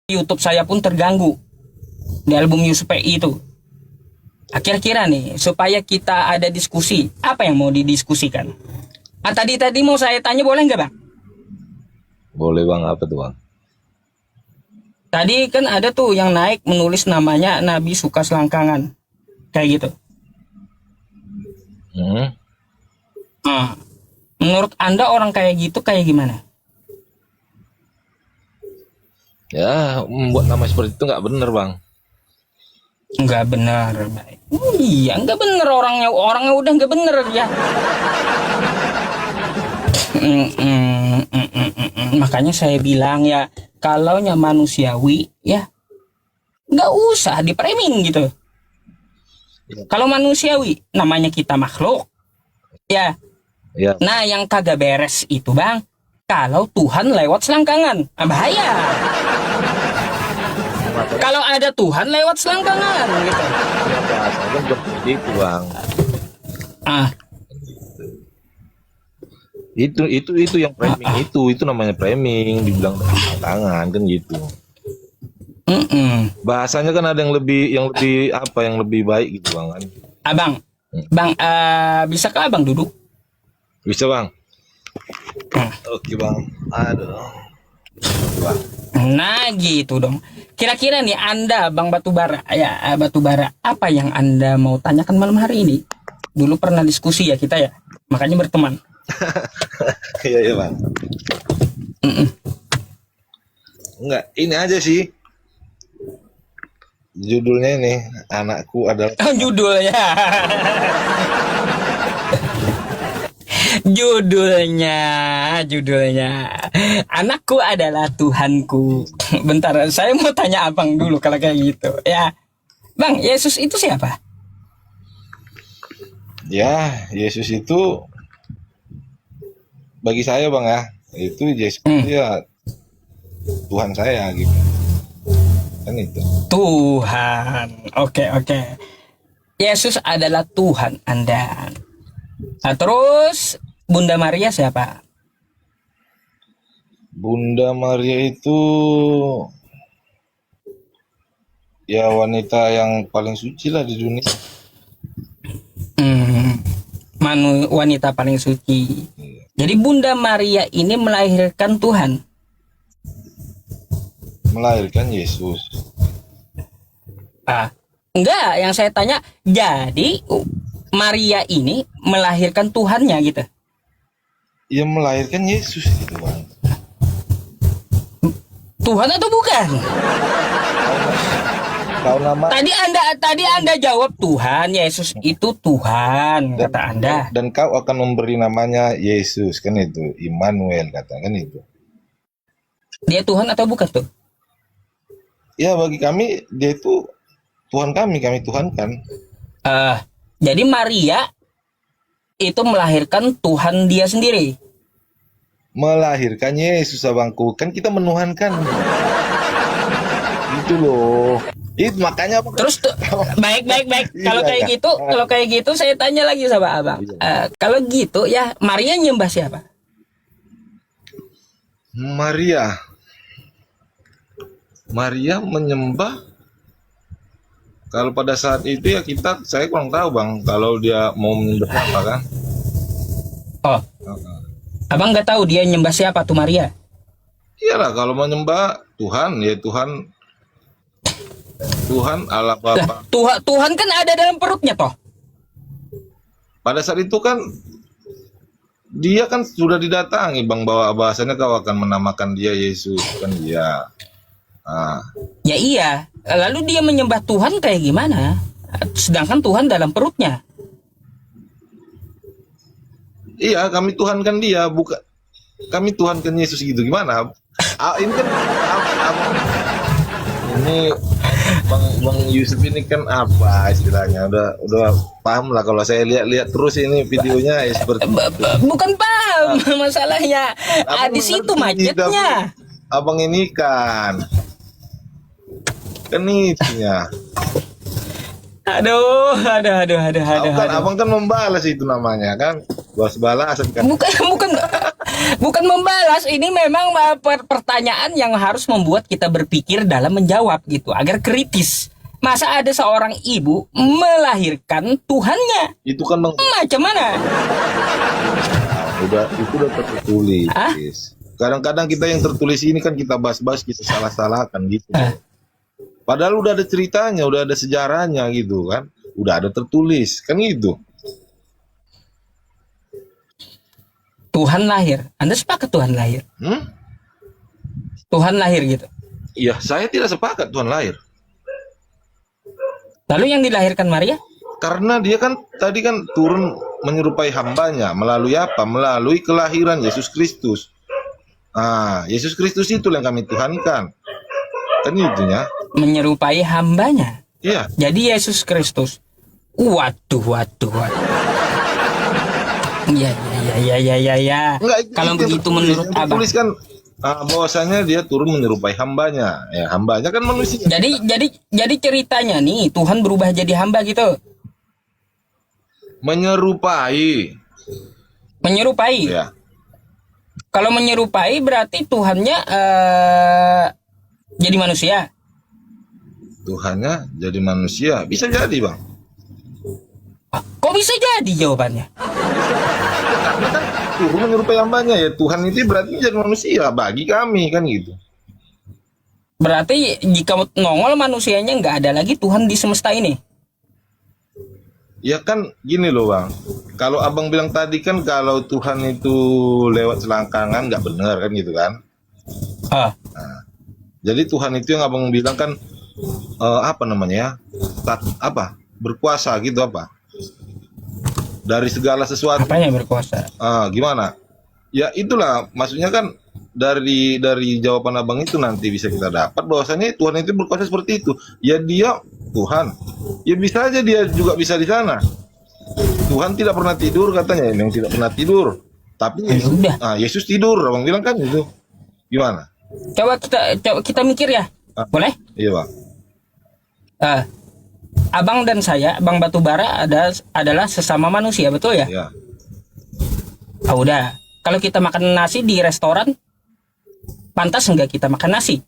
YouTube saya pun terganggu di album Yusufi itu. Kira-kira nih, supaya kita ada diskusi, apa yang mau didiskusikan? Tadi mau saya tanya, boleh nggak Bang? Boleh Bang, apa tuh Bang? Tadi kan ada tuh yang naik menulis namanya Nabi suka selangkangan, kayak gitu. Nah, menurut Anda orang kayak gitu kayak gimana? Ya, membuat nama seperti itu nggak bener Bang. Nggak benar, baik. Iya, nggak benar, orangnya udah nggak benar ya. Makanya saya bilang ya, kalau manusiawi ya nggak usah di-framing gitu. Kalau manusiawi namanya kita makhluk ya. Ya. Nah, yang kagak beres itu Bang, kalau Tuhan lewat selangkangan, bahaya. Kalau ada Tuhan lewat selangkangan gitu. Bahasanya seperti itu Bang. Itu yang framing itu namanya framing, dibilang tangan kan gitu. Bahasanya kan ada yang lebih baik gitu Bang kan. Bang, bisa ke Abang duduk? Bisa Bang. Oke Bang. Aduh. Bang. Nah gitu dong. Kira-kira nih Anda Bang Batubara, Batubara, apa yang Anda mau tanyakan malam hari ini? Dulu pernah diskusi ya kita ya, makanya berteman. Iya Bang. Enggak, ini aja sih. Judulnya ini, anakku adalah Judulnya. Judulnya anakku adalah Tuhanku. Bentar, saya mau tanya Abang dulu kalau kayak gitu ya Bang. Yesus itu siapa? Ya, Yesus itu bagi saya Bang ya, itu Yesus ya Tuhan saya gitu kan itu. Tuhan, oke. Yesus adalah Tuhan Anda. Nah, terus Bunda Maria siapa? Bunda Maria itu ya wanita yang paling suci lah di dunia. Wanita paling suci. Jadi Bunda Maria ini melahirkan Tuhan. Melahirkan Yesus. Enggak, yang saya tanya, jadi Maria ini melahirkan Tuhannya gitu. Ya melahirkan Yesus gitu Bang. Tuhan atau bukan? Tadi Anda jawab Tuhan, Yesus itu Tuhan, kata Anda. Dan kau akan memberi namanya Yesus kan itu, Immanuel katakan itu. Dia Tuhan atau bukan tuh? Ya bagi kami dia itu Tuhan kami tuhankan. Jadi Maria itu melahirkan Tuhan dia sendiri. Melahirkan Yesus abangku, kan kita menuhankan. Itu loh. Itu makanya apa? Terus baik. Kalau kayak gitu saya tanya lagi sama Abang. Kalau gitu ya Maria nyembah siapa? Maria menyembah. Kalau pada saat itu ya saya kurang tahu Bang, kalau dia mau menyembah apa kan. Abang nggak tahu dia nyembah siapa tuh Maria? Iyalah, kalau menyembah Tuhan ya Tuhan Allah Bapa. Tuhan kan ada dalam perutnya toh. Pada saat itu kan dia kan sudah didatangi Bang, bahwa bahasanya kau akan menamakan dia Yesus kan dia. Ya iya, lalu dia menyembah Tuhan kayak gimana? Sedangkan Tuhan dalam perutnya. Iya, kami tuhankan dia, bukan kami tuhankan Yesus gitu gimana? Ini kan ini Bang Yusuf ini kan apa istilahnya? Udah paham lah kalau saya lihat terus ini videonya ya seperti bukan paham masalahnya. Di situ macetnya. Abang ini kan itunya. Aduh. Abang kan membalas itu namanya kan, balas kan. Bukan membalas, ini memang pertanyaan yang harus membuat kita berpikir dalam menjawab gitu, agar kritis. Masa ada seorang ibu melahirkan Tuhannya? Itu kan bang, Macam mana? itu udah tertulis. Hah? Kadang-kadang kita yang tertulis ini kan kita bahas-bahas, kita salah-salahkan gitu. Padahal udah ada ceritanya, udah ada sejarahnya gitu kan, udah ada tertulis kan gitu. Tuhan lahir. Anda sepakat Tuhan lahir? Hmm? Tuhan lahir gitu. Iya, saya tidak sepakat Tuhan lahir. Lalu yang dilahirkan Maria? Karena dia kan tadi kan turun menyerupai hambanya melalui apa? Melalui kelahiran Yesus Kristus. Ah, Yesus Kristus itu yang kami tuhankan. Kan itunya. Menyerupai hambanya. Iya. Jadi Yesus Kristus. Waduh. Ya. Enggak, Kalau itu begitu yang menurut yang Abang. tertulis kan bahwasanya dia turun menyerupai hambanya. Ya, hambanya kan manusia. Jadi ceritanya nih Tuhan berubah jadi hamba gitu. Menyerupai. Menyerupai. Ya. Kalau menyerupai berarti Tuhannya jadi manusia. Tuhannya jadi manusia. Bisa jadi, Bang. Kok bisa jadi jawabannya? Karena kan turun menyerupai hambanya ya. Tuhan itu berarti jadi manusia bagi kami kan gitu. Berarti jika nongol manusianya nggak ada lagi Tuhan di semesta ini. Ya kan gini loh Bang, kalau abang bilang tadi kan kalau Tuhan itu lewat selangkangan nggak benar kan gitu kan. Ah, Jadi Tuhan itu yang abang bilang kan apa namanya ya, berkuasa gitu apa, dari segala sesuatu. apa yang berkuasa? Gimana? Ya itulah maksudnya kan dari jawaban abang itu nanti bisa kita dapat bahwasanya Tuhan itu berkuasa seperti itu. Ya dia Tuhan, ya bisa aja dia juga bisa di sana. Tuhan tidak pernah tidur katanya, memang tidak pernah tidur. Tapi Yesus, udah. Yesus tidur, abang bilang kan itu. Gimana? Coba kita mikir ya, boleh? Iya Bang. Abang dan saya, Bang Batubara adalah sesama manusia, betul ya? Ya. Udah. Kalau kita makan nasi di restoran, pantas nggak kita makan nasi?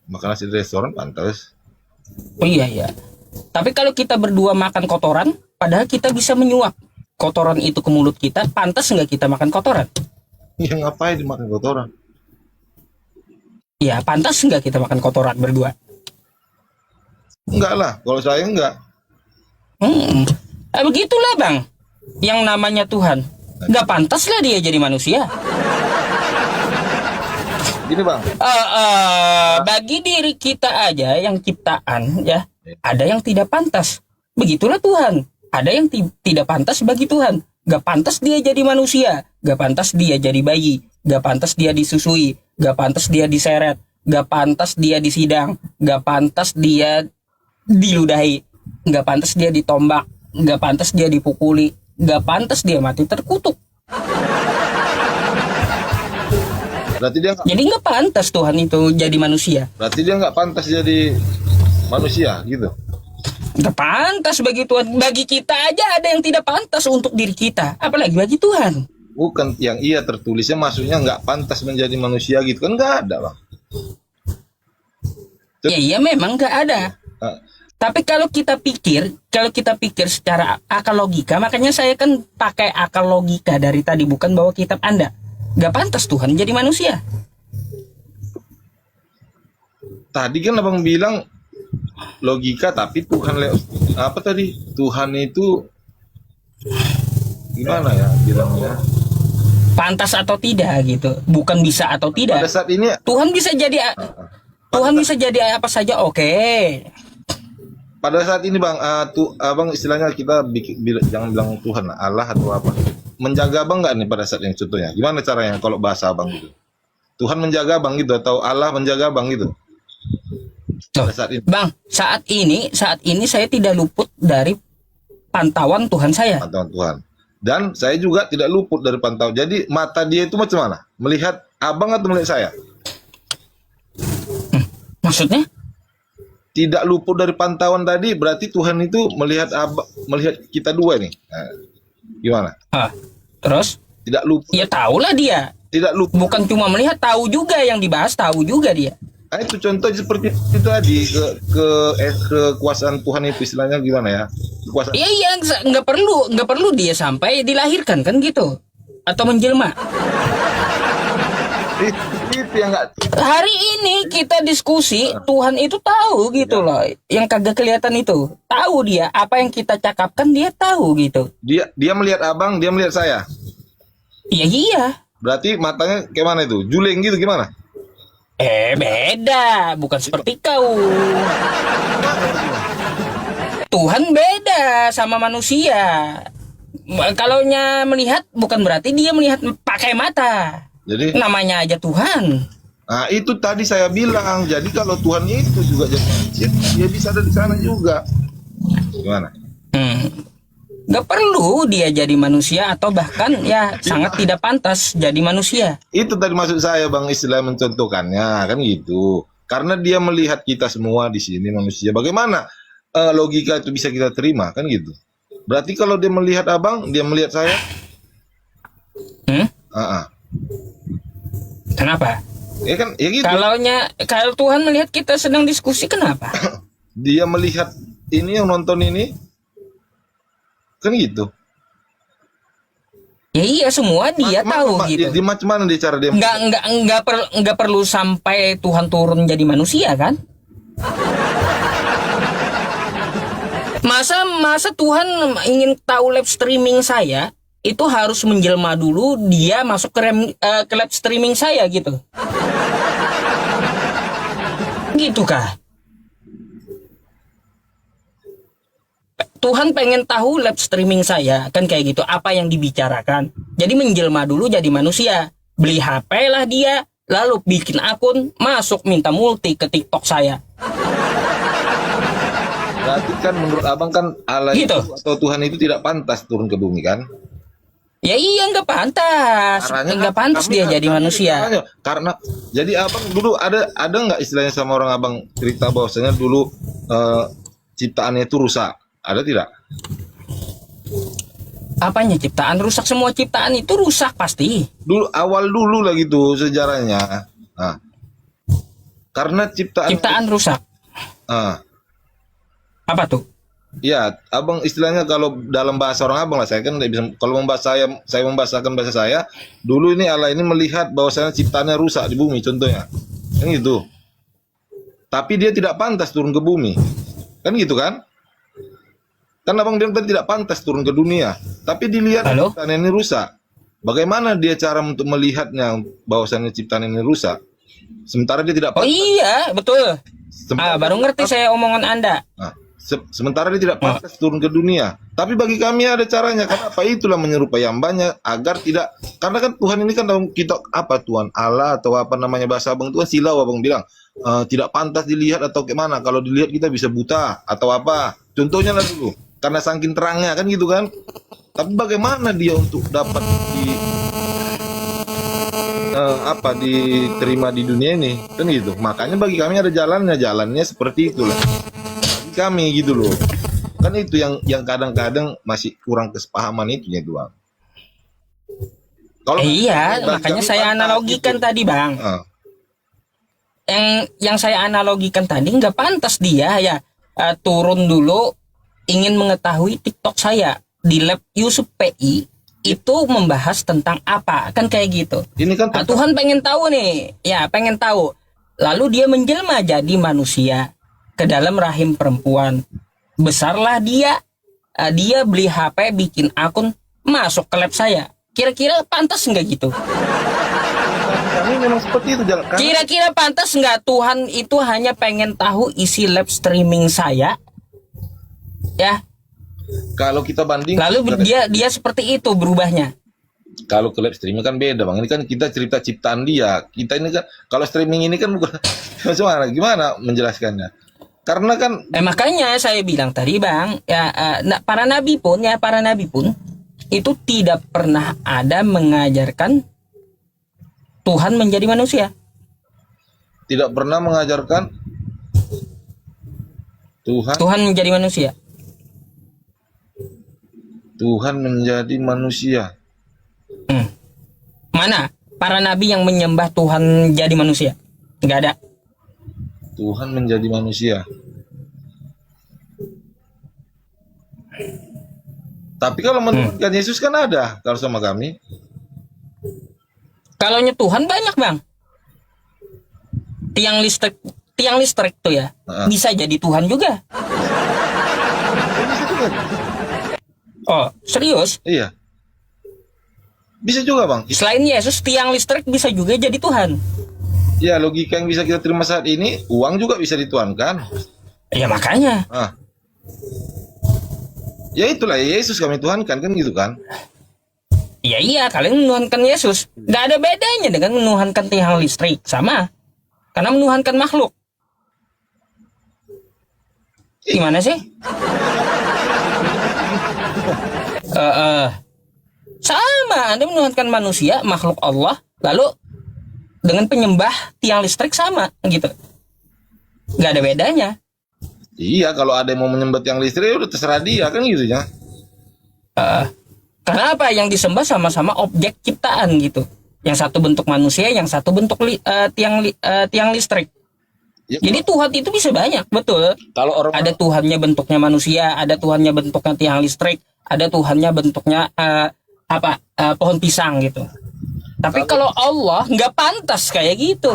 Makan nasi di restoran pantas. Oh iya. Tapi kalau kita berdua makan kotoran, padahal kita bisa menyuap kotoran itu ke mulut kita, pantas nggak kita makan kotoran? Ya ngapain dimakan kotoran? Ya, pantas nggak kita makan kotoran berdua? Enggak lah, kalau saya enggak. Begitulah Bang, yang namanya Tuhan. Nggak pantas lah dia jadi manusia. Gini Bang. Bagi diri kita aja yang ciptaan ya, ada yang tidak pantas. Begitulah Tuhan. Ada yang tidak pantas bagi Tuhan. Gak pantas dia jadi manusia. Gak pantas dia jadi bayi. Gak pantas dia disusui. Gak pantas dia diseret. Gak pantas dia disidang. Gak pantas dia diludahi. Gak pantas dia ditombak. Gak pantas dia dipukuli. Gak pantas dia mati terkutuk. Berarti dia nggak, Jadi gak pantas Tuhan itu jadi manusia. berarti dia nggak pantas jadi manusia gitu. Gak pantas bagi Tuhan. Bagi kita aja ada yang tidak pantas untuk diri kita, apalagi bagi Tuhan. Bukan yang iya tertulisnya maksudnya nggak pantas menjadi manusia gitu kan, nggak ada Bang. Ya iya memang gak ada. Tapi kalau kita pikir secara akal logika, makanya saya kan pakai akal logika dari tadi, bukan bawa kitab Anda. Gak pantas Tuhan jadi manusia. Tadi kan abang bilang logika, tapi Tuhan apa tadi? Tuhan itu gimana ya bilangnya? Pantas atau tidak gitu, bukan bisa atau tidak. Pada saat ini Tuhan bisa jadi apa saja, oke. pada saat ini Bang, abang istilahnya kita jangan bilang Tuhan, Allah atau apa. Menjaga abang nggak nih pada saat yang contohnya? Gimana caranya kalau bahasa abang gitu? Tuhan menjaga abang gitu atau Allah menjaga abang gitu? Pada saat ini. Bang, saat ini saya tidak luput dari pantauan Tuhan saya. Pantauan Tuhan. Dan saya juga tidak luput dari pantauan. Jadi mata dia itu macam mana? Melihat abang atau melihat saya? Maksudnya? Tidak luput dari pantauan tadi berarti Tuhan itu melihat kita dua nih. Nah, gimana? Terus? tidak lupa, Ya tahulah dia. tidak lupa. Bukan cuma melihat, tahu juga yang dibahas, tahu juga dia. Nah, itu contoh seperti itu tadi kekuasaan Tuhan itu istilahnya gimana ya? Kekuasaan. Iya iya, nggak perlu dia sampai dilahirkan kan gitu, atau menjelma. Itu yang nggak. Hari ini kita diskusi, Tuhan itu tahu gitu loh. Yang kagak kelihatan itu, tahu dia apa yang kita cakapkan, dia tahu gitu. Dia melihat abang, dia melihat saya. Iya iya. Berarti matanya kayak mana itu? Juling gitu gimana? Beda, bukan seperti kau. Tuhan beda sama manusia. Kalaunya melihat bukan berarti dia melihat pakai mata. Jadi, Namanya aja Tuhan. nah itu tadi saya bilang. Jadi kalau Tuhan itu juga jadi manusia, dia bisa ada di sana juga. Gimana? Gak perlu dia jadi manusia, atau bahkan ya sangat tidak pantas jadi manusia. Itu tadi maksud saya bang, istilah mencontohkannya kan gitu. Karena dia melihat kita semua di sini manusia. Bagaimana logika itu bisa kita terima kan gitu? Berarti kalau dia melihat abang, dia melihat saya. Kenapa? Ya kan, ya gitu. Kalau Tuhan melihat kita sedang diskusi, kenapa? Dia melihat ini yang nonton ini, kan gitu. Ya iya, semua dia tahu gitu. Di macam mana dia cara dia? Nggak perlu sampai Tuhan turun jadi manusia kan? Masa Tuhan ingin tahu live streaming saya, itu harus menjelma dulu, dia masuk ke live streaming saya gitu. Gitu kah? Tuhan pengen tahu live streaming saya, kan kayak gitu, apa yang dibicarakan. Jadi menjelma dulu jadi manusia. Beli HP lah dia, lalu bikin akun, masuk minta multi ke TikTok saya. Berarti kan menurut abang kan Allah Gitu. itu atau Tuhan itu tidak pantas turun ke bumi kan? Ya iya, nggak pantas. Nggak pantas dia jadi manusia. Karena jadi abang dulu ada nggak istilahnya sama orang abang cerita bahwasanya dulu ciptaannya itu rusak. Ada tidak? Apanya ciptaan rusak? Semua ciptaan itu rusak pasti. Dulu awal dulu lah gitu sejarahnya. Nah, karena Ciptaan rusak. Apa tuh? Ya, abang istilahnya kalau dalam bahasa orang abang lah, saya kan nggak bisa. Kalau saya membahasakan bahasa saya. Dulu ini Allah ini melihat bahwasanya ciptaannya rusak di bumi, contohnya, kan gitu. Tapi dia tidak pantas turun ke bumi, kan gitu kan? Kan abang bilang tadi tidak pantas turun ke dunia, tapi dilihat ciptaan ini rusak. Bagaimana dia cara untuk melihatnya bahwasannya ciptaan ini rusak, sementara dia tidak pantas? Oh iya, betul. Baru ngerti saya omongan Anda. Nah, sementara dia tidak pantas turun ke dunia. Tapi bagi kami ada caranya. Kenapa? Itulah menyerupai hambanya agar tidak. Karena kan Tuhan ini kan kita apa Tuhan Allah atau apa namanya bahasa abang itu kan silau abang bilang tidak pantas dilihat atau gimana. Kalau dilihat kita bisa buta atau apa. Contohnya lah dulu. Karena saking terangnya kan gitu kan. Tapi bagaimana dia untuk dapat diterima di dunia ini kan gitu. Makanya bagi kami ada jalannya seperti itulah. Bagi kami gitu loh. Kan itu yang kadang-kadang masih kurang kesepahaman itunya doang. Kalau iya, makanya saya analogikan gitu. Tadi bang. Yang saya analogikan tadi nggak pantas dia ya turun dulu ingin mengetahui TikTok saya di lab Yusuf PI itu membahas tentang apa kan kayak gitu. Ini kan Tuhan pengen tahu nih, ya pengen tahu. Lalu dia menjelma jadi manusia ke dalam rahim perempuan. Besarlah dia beli HP, bikin akun, masuk ke lab saya. Kira-kira pantas nggak gitu? Kami memang seperti itu jalan. Kira-kira pantas nggak Tuhan itu hanya pengen tahu isi live streaming saya? Ya. Kalau kita banding, lalu dia seperti itu berubahnya. Kalau ke live streaming kan beda bang. Ini kan kita cerita ciptaan dia. Kita ini kan kalau streaming ini kan bukan gimana menjelaskannya? Karena kan makanya saya bilang tadi bang, ya para nabi pun itu tidak pernah ada mengajarkan Tuhan menjadi manusia. Tidak pernah mengajarkan Tuhan menjadi manusia. Tuhan menjadi manusia. Mana para nabi yang menyembah Tuhan jadi manusia? Nggak ada. Tuhan menjadi manusia. Tapi kalau menurutkan Yesus kan ada kalau sama kami. Kalau Tuhan banyak bang. Tiang listrik tuh ya bisa jadi Tuhan juga. Bisa juga. Oh serius? Iya. Bisa juga bang. Selain Yesus, tiang listrik bisa juga jadi Tuhan. Ya logika yang bisa kita terima saat ini, uang juga bisa dituankan. Ya makanya. Ah. Ya itulah Yesus kami tuhankan kan gitu kan. Ya iya, kalian menuhankan Yesus. Gak ada bedanya dengan menuhankan tiang listrik. Sama. Karena menuhankan makhluk. Gimana sih? Sama, Anda menuhankan manusia, makhluk Allah, lalu dengan penyembah tiang listrik sama gitu. Gak ada bedanya. Iya, kalau ada yang mau menyembah tiang listrik udah terserah dia kan gitu ya. Karena apa? Yang disembah sama-sama objek ciptaan gitu. Yang satu bentuk manusia, yang satu bentuk tiang listrik. Ya, Jadi Tuhan itu bisa banyak, betul. kalau orang Ada Tuhannya bentuknya manusia, ada Tuhannya bentuknya tiang listrik, ada Tuhannya bentuknya pohon pisang gitu. Tapi kalau Allah nggak pantas kayak gitu.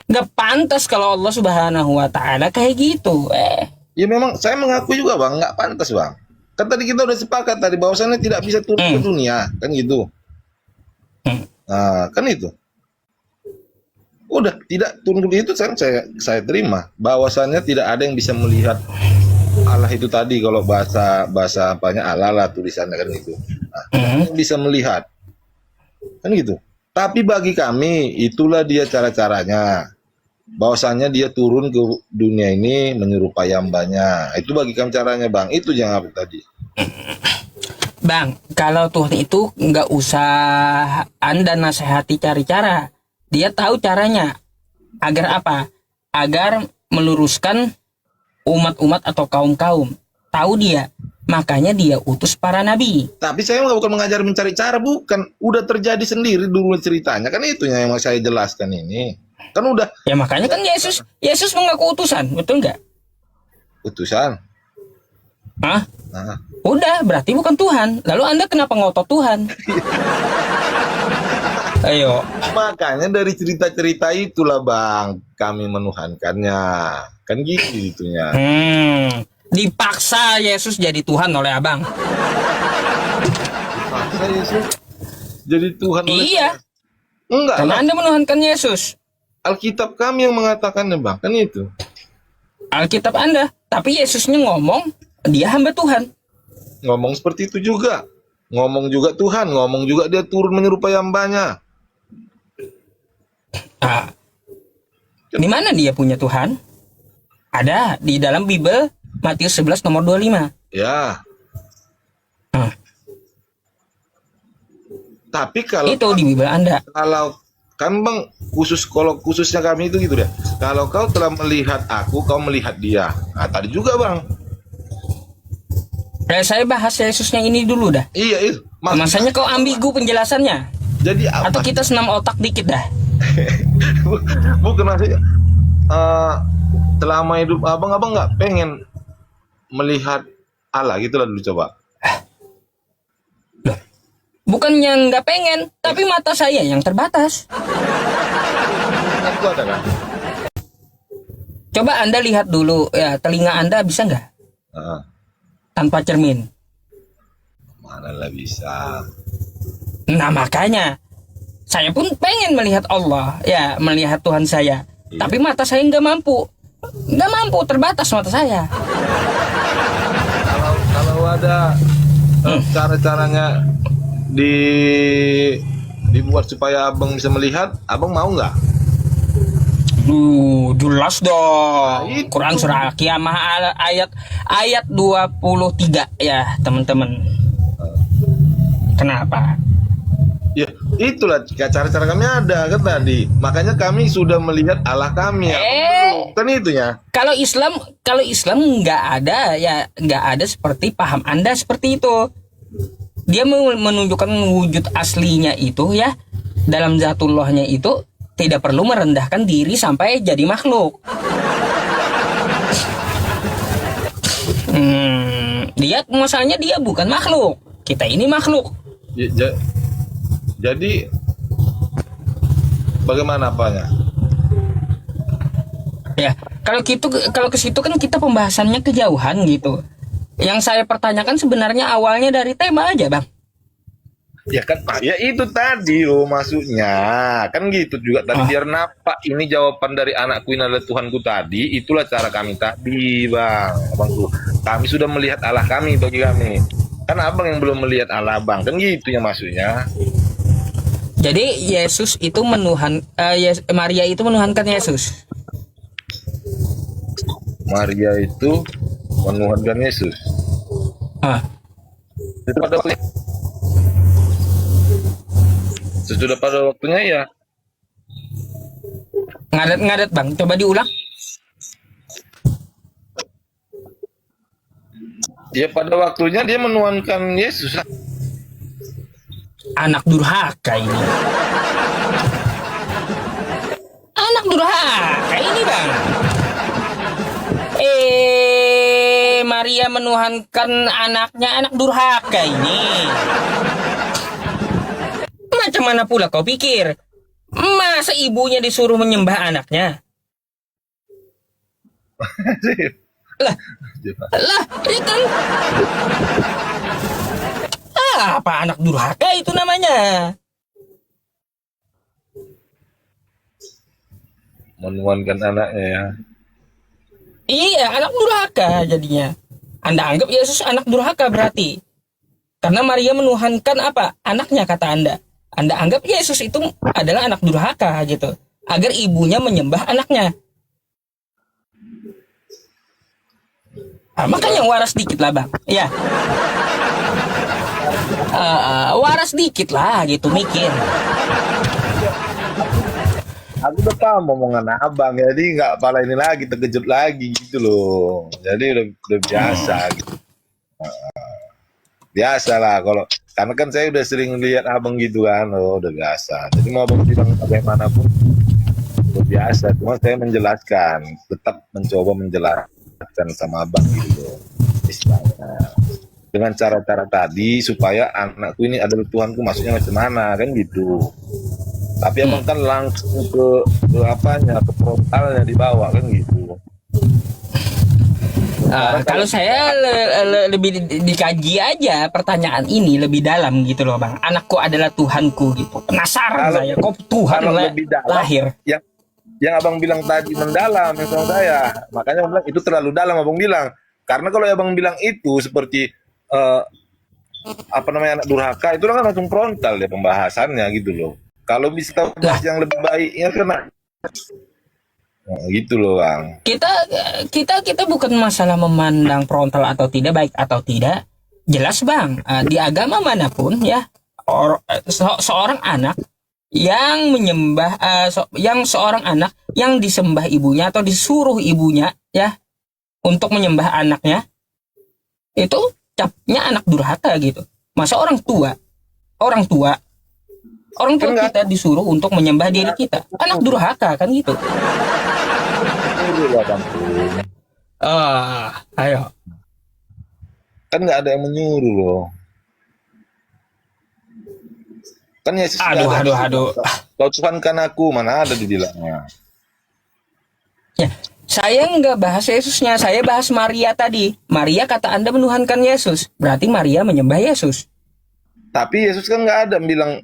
Nggak pantas kalau Allah Subhanahu wa Ta'ala kayak gitu. ya memang saya mengaku juga bang, nggak pantas bang. Kan tadi kita udah sepakat tadi bahwasannya tidak bisa turun ke dunia, kan gitu. Nah, kan itu. Udah tidak turun ke itu saya terima. Bahwasannya tidak ada yang bisa melihat Allah itu tadi kalau bahasa apanya Allah lah tulisannya kan gitu. Nah, yang bisa melihat, kan gitu. Tapi bagi kami itulah dia cara-caranya. Bahwasannya dia turun ke dunia ini menyerupai hambanya. Itu bagi kami caranya bang. Itu yang apa tadi? Bang, kalau Tuhan itu nggak usah Anda nasihati cari cara. Dia tahu caranya. Agar apa? Agar meluruskan umat-umat atau kaum-kaum. Tahu dia. Makanya dia utus para nabi. Tapi saya bukan mengajar mencari cara, bukan. Udah terjadi sendiri dulu ceritanya. Kan itu yang saya jelaskan ini. Kan udah. Ya makanya kan Yesus mengaku utusan, betul nggak? Utusan. Hah? Nah. Udah, berarti bukan Tuhan. Lalu Anda kenapa ngotot Tuhan? Ayo. Makanya dari cerita-cerita itulah bang, kami menuhankannya. Kan gitu itunya. Dipaksa Yesus jadi Tuhan oleh abang. Dipaksa Yesus jadi Tuhan oleh Iya. Enggak Karena lah. Anda menuhankan Yesus. Alkitab kami yang mengatakannya bang, kan itu. Alkitab Anda. Tapi Yesusnya ngomong, dia hamba Tuhan. Ngomong seperti itu juga. Ngomong juga Tuhan, ngomong juga dia turun menyerupai hambanya. Di mana dia punya Tuhan? Ada di dalam Bible Matius 11 nomor 25. Ya. Tapi kalau Itu di Bible Anda. kalau kan bang kalau khususnya kami itu gitu deh. Kalau kau telah melihat aku, kau melihat dia. Nah tadi juga bang. Saya bahas Yesusnya ini dulu dah. Iya itu. Masanya kau ambigu penjelasannya. Jadi apa? Atau kita senam otak dikit dah. Bukan maksudnya. Selama hidup abang nggak pengen melihat Allah gitu lah dulu coba. Bukan yang nggak pengen, tapi mata saya yang terbatas. Itu ada kan? Coba Anda lihat dulu, ya telinga Anda bisa nggak tanpa cermin? Mana lah bisa. Nah makanya saya pun pengen melihat Allah, ya melihat Tuhan saya. Iya. Tapi mata saya nggak mampu, terbatas mata saya. Kalau ada cara-caranya dibuat supaya abang bisa melihat, abang mau nggak? Jelas dong. Itu. Quran surah Al-Qiyamah ayat 23 ya teman-teman. Kenapa? Ya itulah cara-cara kami ada kan tadi. Makanya kami sudah melihat Allah kami. Kan itunya. Kalau Islam nggak ada ya, nggak ada seperti paham Anda seperti itu. Dia menunjukkan wujud aslinya itu ya, dalam zatullahnya itu tidak perlu merendahkan diri sampai jadi makhluk. Dia masalahnya dia bukan makhluk, kita ini makhluk. Jadi bagaimana apanya? Ya, kalau gitu, kalau ke situ kan kita pembahasannya kejauhan gitu. Yang saya pertanyakan sebenarnya awalnya dari tema aja, Bang. Ya kan, ya itu tadi loh maksudnya. Kan gitu juga tadi biar nampak ini jawaban dari anakku ini adalah Tuhanku tadi, itulah cara kami tadi, Bang. Abangku. Kami sudah melihat Allah kami bagi kami. Kan Abang yang belum melihat Allah, Bang. Kan gitu ya maksudnya. Jadi Yesus itu Maria itu menuhankan Yesus. Maria itu menuhankan Yesus. Sesudah pada waktunya ya. Ngadat-ngadat, Bang. Coba diulang. Ya pada waktunya dia menuhankan Yesus. Anak durhaka ini. Anak durhaka ini, Bang. Maria menuhankan anaknya, anak durhaka ini. Macam mana pula kau pikir? Masa ibunya disuruh menyembah anaknya? Lah, itu apa anak durhaka itu namanya? Menuhankan anaknya ya. Iya, anak durhaka jadinya. Anda anggap Yesus anak durhaka berarti. Karena Maria menuhankan apa? Anaknya, kata Anda. Anda anggap Yesus itu adalah anak durhaka gitu. Agar ibunya menyembah anaknya. Makanya waras dikit lah, Bang. Ya. Waras dikit lah gitu mikir. Aku udah paham omongan Abang, jadi nggak pala ini lagi, terkejut lagi gitu loh. Jadi udah biasa gitu. Biasa lah kalau, karena kan saya udah sering lihat Abang gitu kan, udah biasa. Jadi mau Abang bilang bagaimanapun udah biasa. Cuma saya menjelaskan, tetap mencoba menjelaskan sama Abang gitu loh. Istilahnya. Dengan cara-cara tadi supaya anakku ini adalah Tuhanku, maksudnya macam mana kan gitu. Tapi Abang kan langsung ke apanya, ke frontalnya dibawa kan gitu. Kalau saya lebih dikaji aja pertanyaan ini lebih dalam gitu loh, Bang. Anakku adalah Tuhanku gitu. Penasaran saya, kok Tuhan lebih dalam, lahir? Yang Abang bilang tadi mendalam yang sama saya. Makanya Abang bilang itu terlalu dalam, Abang bilang. Karena kalau Abang bilang itu seperti anak durhaka, itu kan langsung frontal ya pembahasannya gitu loh. Kalau bisa bahas yang lebih baik ya kena. Nah, gitu loh, Bang. Kita bukan masalah memandang frontal atau tidak, baik atau tidak. Jelas, Bang, di agama manapun ya, seorang anak yang menyembah seorang anak yang disembah ibunya atau disuruh ibunya ya untuk menyembah anaknya, itu capnya anak durhaka gitu. Masa orang tua kita disuruh untuk menyembah diri kita, anak durhaka kan gitu. Ayo. Kan nggak ada yang menyuruh loh. Kan Yesus aduh. Kau Tuhan kan aku, mana ada dibilangnya. Ya, saya nggak bahas Yesusnya, saya bahas Maria tadi. Maria kata Anda menuhankan Yesus, berarti Maria menyembah Yesus. Tapi Yesus kan nggak ada bilang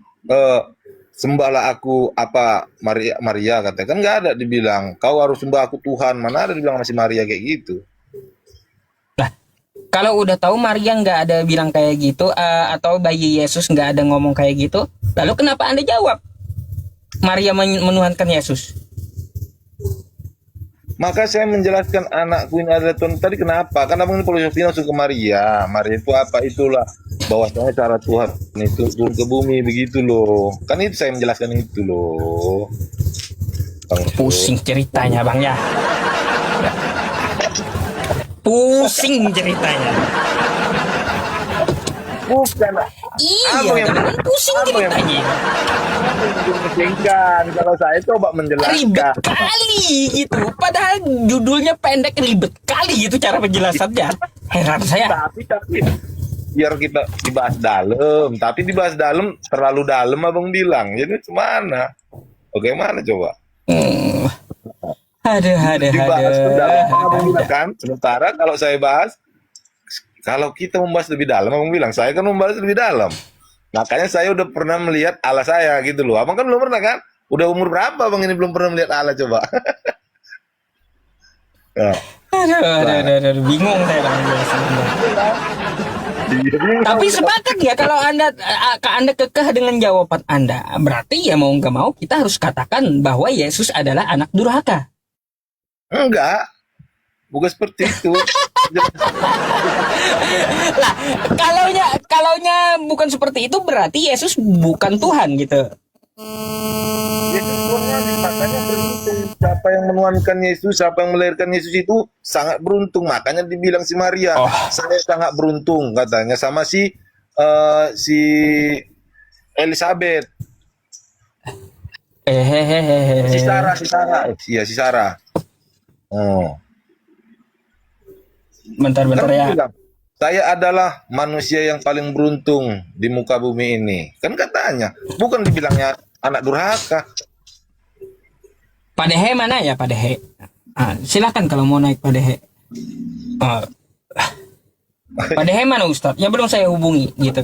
sembahlah aku apa Maria katanya, kan nggak ada dibilang kau harus sembah aku Tuhan, mana ada dibilang masih Maria kayak gitu. Lah, kalau udah tahu Maria nggak ada bilang kayak gitu, atau bayi Yesus nggak ada ngomong kayak gitu, lalu kenapa Anda jawab Maria menuhankan Yesus? Maka saya menjelaskan anakku ini adalah Tuhan tadi, kenapa? Karena Abang ini filosofi langsung ke Maria. Maria itu apa? Itulah bahwasanya cara Tuhan itu turun ke bumi begitu loh. Kan itu saya menjelaskan itu loh. Pusing ceritanya, Bang ya. Pusing ceritanya. Bukan, Apa Iya, yang kan pusing apa yang ceritanya. memusingkan? Kalau saya coba Ribet menjelaskan. kali gitu. Padahal judulnya pendek, ribet kali itu cara penjelasannya. Heran saya. Tapi biar kita dibahas dalam, tapi dibahas dalam terlalu dalam abang bilang. Jadi gimana? Bagaimana coba? Hmm. Aduh. Dibahas tuh dalam abang bilang kan. Sementara kalau saya bahas, kalau kita membahas lebih dalam, abang bilang saya kan membahas lebih dalam. Makanya saya udah pernah melihat Allah saya gitu loh. Abang kan belum pernah kan? Udah umur berapa abang ini belum pernah melihat Allah coba? Ya. Aduh, bingung saya bang jelasannya. Tapi sepakat ya kalau anda kekeh dengan jawaban anda, berarti ya mau nggak mau kita harus katakan bahwa Yesus adalah anak durhaka. Enggak, bukan seperti itu. Lah, kalaunya bukan seperti itu berarti Yesus bukan Tuhan gitu. Yesus Tuhan, makanya beruntung. Siapa yang menuhankan Yesus, siapa yang melahirkan Yesus itu sangat beruntung. Makanya dibilang si Maria, Oh. saya sangat beruntung katanya sama si Elizabeth, si Sarah, iya si Sarah. Oh, Bentar kan ya. bilang, saya adalah manusia yang paling beruntung di muka bumi ini. Kan katanya, bukan dibilangnya anak durhaka. Pak Dehe mana ya Pak Dehe? Silakan kalau mau naik Pak Dehe. Pak Dehe mana Ustadz? Ya belum saya hubungi gitu.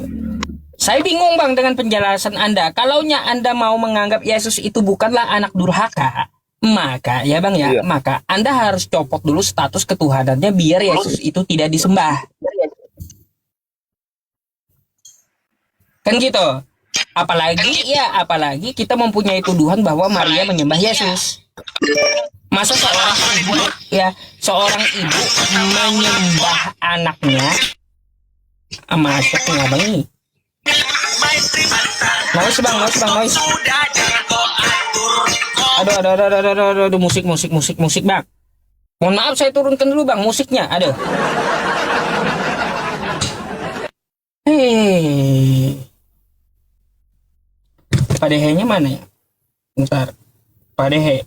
Saya bingung bang dengan penjelasan Anda. Kalaunya Anda mau menganggap Yesus itu bukanlah anak durhaka, maka ya bang ya, Iya. maka Anda harus copot dulu status ketuhanannya biar Yesus itu tidak disembah. Kan gitu. Apalagi kita mempunyai tuduhan bahwa Maria menyembah Yesus. Masa seorang ibu menyembah anaknya? Masuk nggak bang ini? Noise bang. Aduh, musik bang. Mohon maaf saya turunkan dulu bang musiknya. Aduh. Hei. Pak Dehe-nya mana ya? Bentar. Pak Dehe.